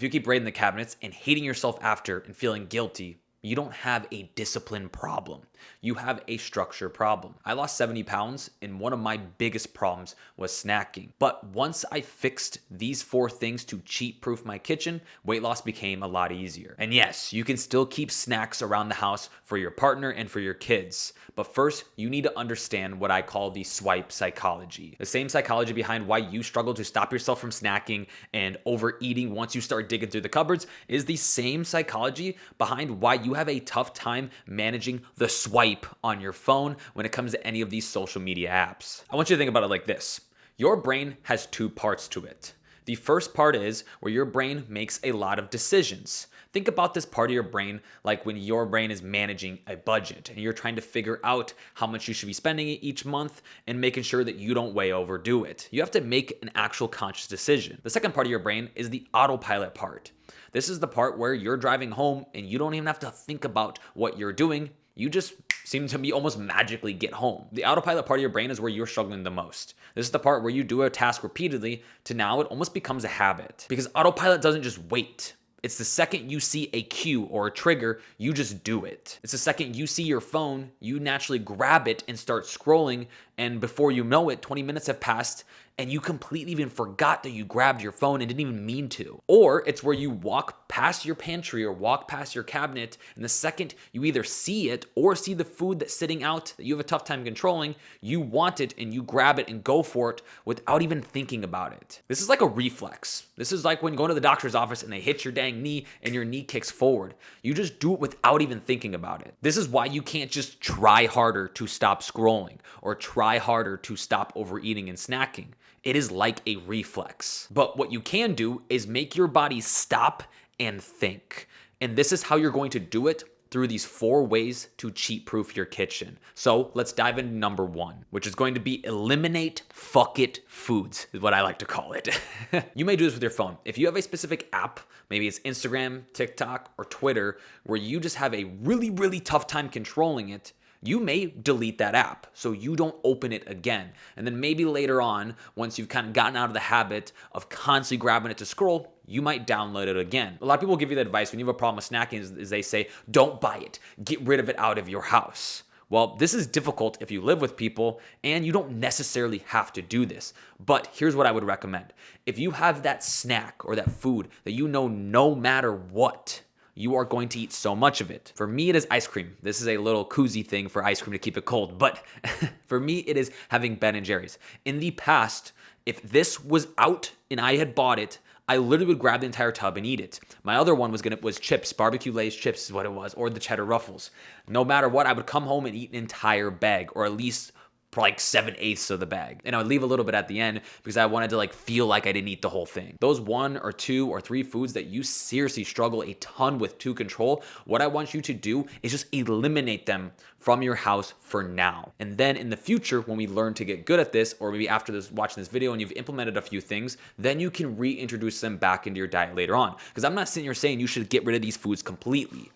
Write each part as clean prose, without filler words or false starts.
If you keep raiding the cabinets and hating yourself after and feeling guilty, you don't have a discipline problem. You have a structure problem. I lost 70 pounds, and one of my biggest problems was snacking. But once I fixed these 4 things to cheat-proof my kitchen, weight loss became a lot easier. And yes, you can still keep snacks around the house for your partner and for your kids. But first, you need to understand what I call the swipe psychology. The same psychology behind why you struggle to stop yourself from snacking and overeating once you start digging through the cupboards is the same psychology behind why you have a tough time managing the swipe on your phone when it comes to any of these social media apps. I want you to think about it like this. Your brain has 2 parts to it. The first part is where your brain makes a lot of decisions. Think about this part of your brain like when your brain is managing a budget and you're trying to figure out how much you should be spending each month and making sure that you don't way overdo it. You have to make an actual conscious decision. The second part of your brain is the autopilot part. This is the part where you're driving home and you don't even have to think about what you're doing. You just seem to be almost magically get home. The autopilot part of your brain is where you're struggling the most. This is the part where you do a task repeatedly to now it almost becomes a habit. Because autopilot doesn't just wait. It's the second you see a cue or a trigger, you just do it. It's the second you see your phone, you naturally grab it and start scrolling, and before you know it, 20 minutes have passed and you completely even forgot that you grabbed your phone and didn't even mean to. Or it's where you walk past your pantry or walk past your cabinet, and the second you either see it or see the food that's sitting out that you have a tough time controlling, you want it and you grab it and go for it without even thinking about it. This is like a reflex. This is like when you go to the doctor's office and they hit your dang knee and your knee kicks forward. You just do it without even thinking about it. This is why you can't just try harder to stop scrolling or try harder to stop overeating and snacking. It is like a reflex. But what you can do is make your body stop and think. And this is how you're going to do it through these 4 ways to cheat-proof your kitchen. So let's dive into number 1, which is going to be eliminate fuck it foods, is what I like to call it. You may do this with your phone. If you have a specific app, maybe it's Instagram, TikTok, or Twitter, where you just have a really, really tough time controlling it, you may delete that app so you don't open it again. And then maybe later on, once you've kind of gotten out of the habit of constantly grabbing it to scroll, you might download it again. A lot of people give you the advice when you have a problem with snacking is they say, don't buy it, get rid of it out of your house. Well, this is difficult if you live with people and you don't necessarily have to do this. But here's what I would recommend. If you have that snack or that food that you know no matter what, you are going to eat so much of it. For me, it is ice cream. This is a little koozie thing for ice cream to keep it cold. But for me, it is having Ben & Jerry's. In the past, if this was out and I had bought it, I literally would grab the entire tub and eat it. My other one was chips, barbecue Lay's chips is what it was, or the cheddar Ruffles. No matter what, I would come home and eat an entire bag, or at least like 7/8 of the bag. And I would leave a little bit at the end because I wanted to feel like I didn't eat the whole thing. Those 1 or 2 or 3 foods that you seriously struggle a ton with to control, what I want you to do is just eliminate them from your house for now. And then in the future, when we learn to get good at this, or maybe after watching this video and you've implemented a few things, then you can reintroduce them back into your diet later on. Because I'm not sitting here saying you should get rid of these foods completely,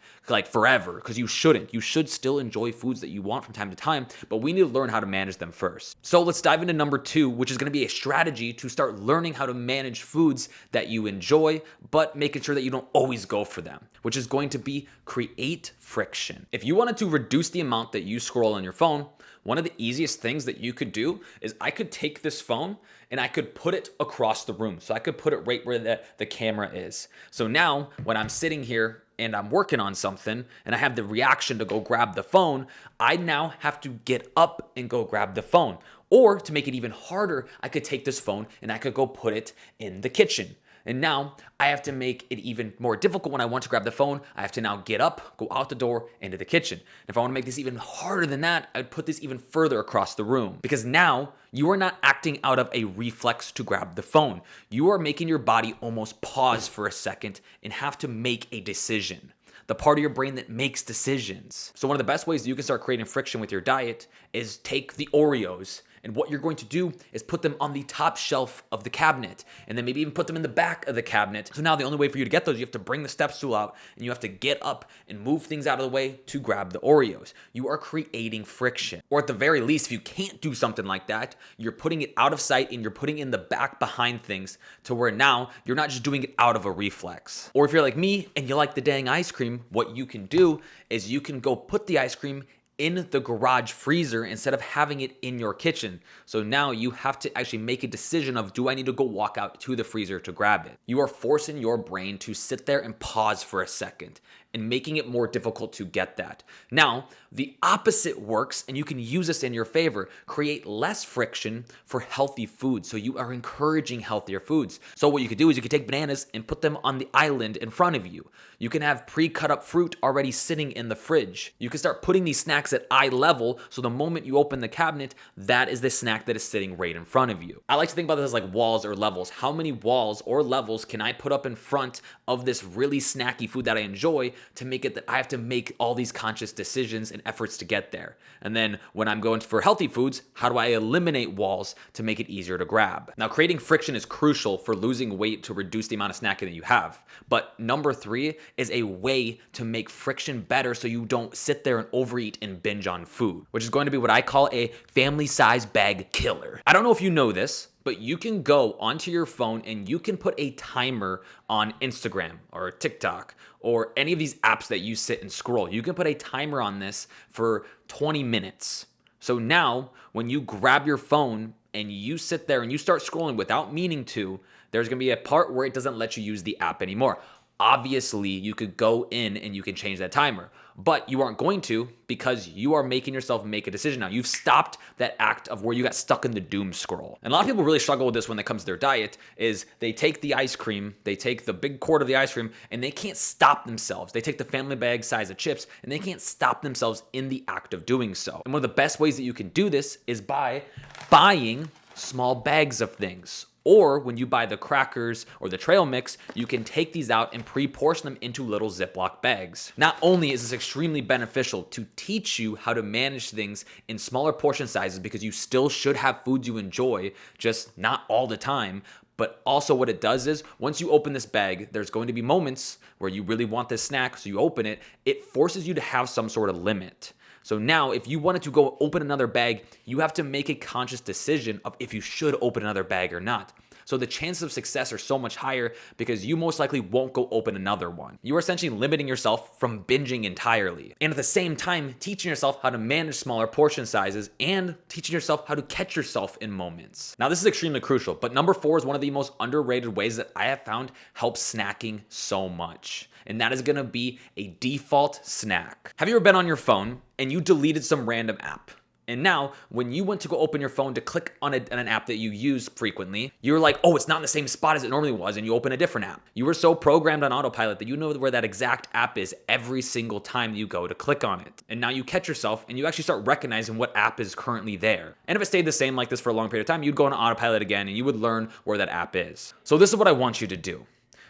forever, because you shouldn't. You should still enjoy foods that you want from time to time, but we need to learn how to manage them first. So let's dive into number 2, which is going to be a strategy to start learning how to manage foods that you enjoy, but making sure that you don't always go for them, which is going to be create friction. If you wanted to reduce the amount that you scroll on your phone, one of the easiest things that you could do is I could take this phone and I could put it across the room. So I could put it right where the camera is. So now when I'm sitting here and I'm working on something and I have the reaction to go grab the phone, I now have to get up and go grab the phone. Or to make it even harder, I could take this phone and I could go put it in the kitchen. And now I have to make it even more difficult when I want to grab the phone. I have to now get up, go out the door, into the kitchen. And if I want to make this even harder than that, I'd put this even further across the room. Because now you are not acting out of a reflex to grab the phone. You are making your body almost pause for a second and have to make a decision. The part of your brain that makes decisions. So one of the best ways you can start creating friction with your diet is take the Oreos And what you're going to do is put them on the top shelf of the cabinet, and then maybe even put them in the back of the cabinet. So now the only way for you to get those, you have to bring the step stool out and you have to get up and move things out of the way to grab the Oreos. You are creating friction. Or at the very least, if you can't do something like that, you're putting it out of sight and you're putting it in the back behind things to where now you're not just doing it out of a reflex. Or if you're like me and you like the dang ice cream, what you can do is you can go put the ice cream in the garage freezer instead of having it in your kitchen. So now you have to actually make a decision of, do I need to go walk out to the freezer to grab it? You are forcing your brain to sit there and pause for a second and making it more difficult to get that. Now, the opposite works, and you can use this in your favor. Create less friction for healthy foods. So you are encouraging healthier foods. So what you could do is you could take bananas and put them on the island in front of you. You can have pre-cut up fruit already sitting in the fridge. You can start putting these snacks at eye level, so the moment you open the cabinet, that is the snack that is sitting right in front of you. I like to think about this as like walls or levels. How many walls or levels can I put up in front of this really snacky food that I enjoy to make it that I have to make all these conscious decisions and efforts to get there? And then when I'm going for healthy foods, how do I eliminate walls to make it easier to grab? Now, creating friction is crucial for losing weight to reduce the amount of snacking that you have. But number 3 is a way to make friction better so you don't sit there and overeat and binge on food, which is going to be what I call a family size bag killer. I don't know if you know this, but you can go onto your phone and you can put a timer on Instagram or TikTok or any of these apps that you sit and scroll. You can put a timer on this for 20 minutes. So now when you grab your phone and you sit there and you start scrolling without meaning to, there's going to be a part where it doesn't let you use the app anymore. Obviously, you could go in and you can change that timer, but you aren't going to because you are making yourself make a decision now. You've stopped that act of where you got stuck in the doom scroll. And a lot of people really struggle with this when it comes to their diet is they take the ice cream, they take the big quart of the ice cream, and they can't stop themselves. They take the family bag size of chips, and they can't stop themselves in the act of doing so. And one of the best ways that you can do this is by buying small bags of things. Or when you buy the crackers or the trail mix, you can take these out and pre-portion them into little Ziploc bags. Not only is this extremely beneficial to teach you how to manage things in smaller portion sizes, because you still should have foods you enjoy, just not all the time, but also what it does is once you open this bag, there's going to be moments where you really want this snack, so you open it. It forces you to have some sort of limit. So now if you wanted to go open another bag, you have to make a conscious decision of if you should open another bag or not. So the chances of success are so much higher because you most likely won't go open another one. You are essentially limiting yourself from binging entirely. And at the same time, teaching yourself how to manage smaller portion sizes and teaching yourself how to catch yourself in moments. Now this is extremely crucial, but number 4 is one of the most underrated ways that I have found helps snacking so much. And that is gonna be a default snack. Have you ever been on your phone and you deleted some random app? And now, when you went to go open your phone to click on an app that you use frequently, you're like, oh, it's not in the same spot as it normally was, and you open a different app. You were so programmed on autopilot that you know where that exact app is every single time you go to click on it. And now you catch yourself, and you actually start recognizing what app is currently there. And if it stayed the same like this for a long period of time, you'd go on autopilot again, and you would learn where that app is. So this is what I want you to do.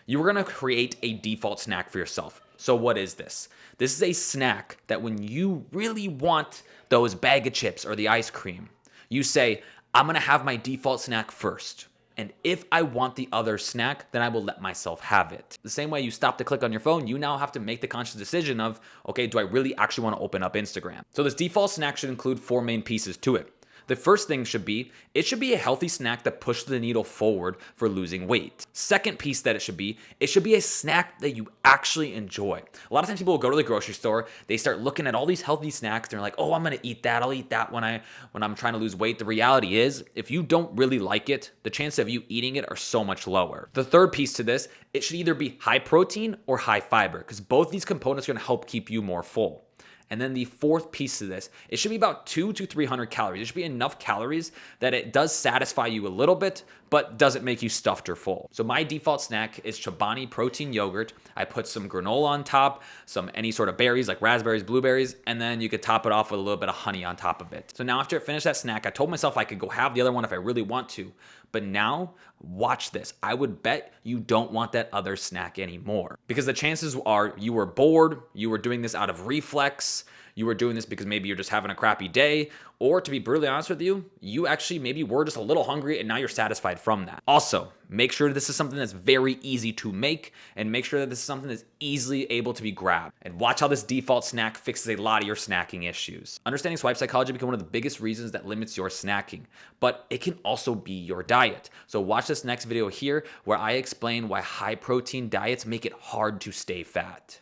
You are gonna create a default snack for yourself. So what is this? This is a snack that when you really want those bag of chips or the ice cream, you say, I'm gonna have my default snack first. And if I want the other snack, then I will let myself have it. The same way you stop to click on your phone, you now have to make the conscious decision of, okay, do I really actually wanna open up Instagram? So this default snack should include 4 main pieces to it. The first thing should be a healthy snack that pushes the needle forward for losing weight. Second piece that it should be a snack that you actually enjoy. A lot of times people will go to the grocery store, they start looking at all these healthy snacks, they're like, oh, I'm gonna eat that, I'll eat that when I'm trying to lose weight. The reality is, if you don't really like it, the chances of you eating it are so much lower. The third piece to this, it should either be high protein or high fiber, because both these components are gonna help keep you more full. And then the fourth piece of this, it should be about 200 to 300 calories. It should be enough calories that it does satisfy you a little bit, but doesn't make you stuffed or full. So my default snack is Chobani protein yogurt. I put some granola on top, any sort of berries like raspberries, blueberries, and then you could top it off with a little bit of honey on top of it. So now after I finished that snack, I told myself I could go have the other one if I really want to. But now, watch this. I would bet you don't want that other snack anymore. Because the chances are you were bored, you were doing this out of reflex, you were doing this because maybe you're just having a crappy day, or to be brutally honest with you, you actually maybe were just a little hungry and now you're satisfied from that. Also, make sure this is something that's very easy to make, and make sure that this is something that's easily able to be grabbed. And watch how this default snack fixes a lot of your snacking issues. Understanding swipe psychology become one of the biggest reasons that limits your snacking, but it can also be your diet. So watch this next video here where I explain why high protein diets make it hard to stay fat.